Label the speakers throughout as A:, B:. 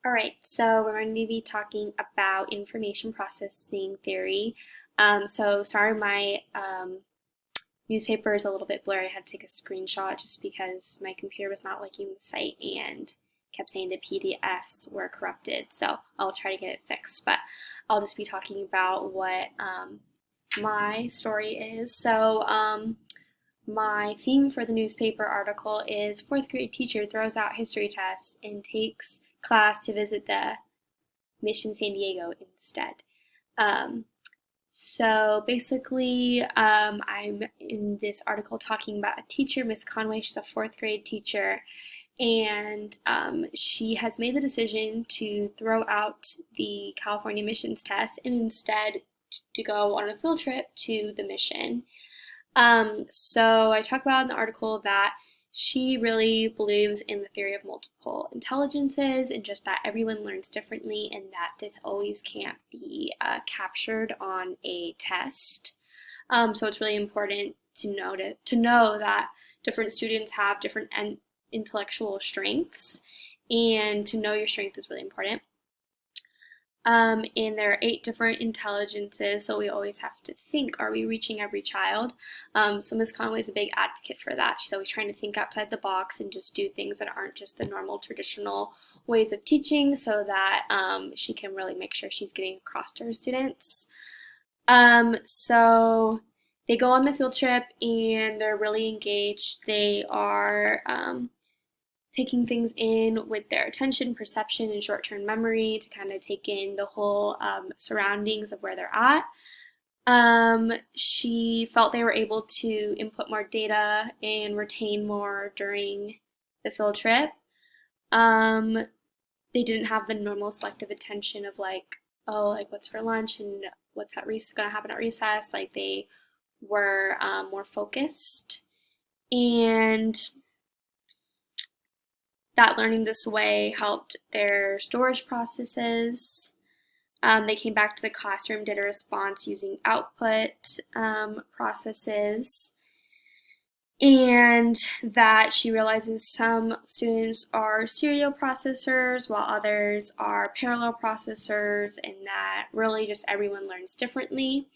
A: All right, so we're going to be talking about information processing theory. Sorry, my newspaper is a little bit blurry. I had to take a screenshot just because my computer was not liking the site and kept saying the PDFs were corrupted. So I'll try to get it fixed, but I'll just be talking about what my story is. My theme for the newspaper article is fourth grade teacher throws out history tests and takes class to visit the Mission San Diego instead. Um, I'm in this article talking about a teacher, Miss Conway. She's a fourth grade teacher, and she has made the decision to throw out the California missions test and instead to go on a field trip to the mission. I talk about in the article that she really believes in the theory of multiple intelligences and just that everyone learns differently and that this always can't be captured on a test. So it's really important to know that different students have different intellectual strengths, and to know your strength is really important. And there are 8 different intelligences, so we always have to think, are we reaching every child? So Ms. Conway is a big advocate for that. She's always trying to think outside the box and just do things that aren't just the normal traditional ways of teaching so that she can really make sure she's getting across to her students. So they go on the field trip and they're really engaged. They are taking things in with their attention, perception, and short term memory to kind of take in the whole surroundings of where they're at. She felt they were able to input more data and retain more during the field trip. Um, they didn't have the normal selective attention of like, oh, like what's for lunch and what's going to happen at recess. Like they were more focused, and that learning this way helped their storage processes. They came back to the classroom, did a response using output processes, and that she realizes some students are serial processors while others are parallel processors, and that really just everyone learns differently.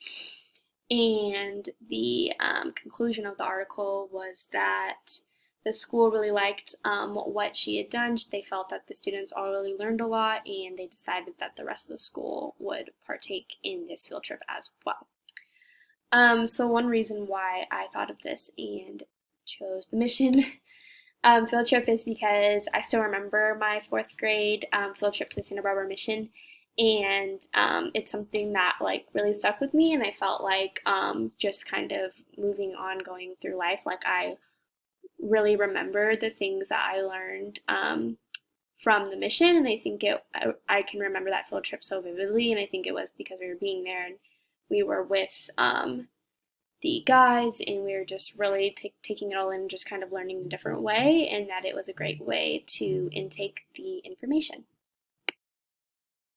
A: And the conclusion of the article was that the school really liked what she had done. They felt that the students all really learned a lot, and they decided that the rest of the school would partake in this field trip as well. So one reason why I thought of this and chose the mission field trip is because I still remember my fourth grade field trip to the Santa Barbara mission, and it's something that like really stuck with me, and I felt like just kind of moving on, going through life, like I really remember the things that I learned from the mission, and I can remember that field trip so vividly, and I think it was because we were being there and we were with the guides, and we were just really taking it all in, just kind of learning a different way, and that it was a great way to intake the information.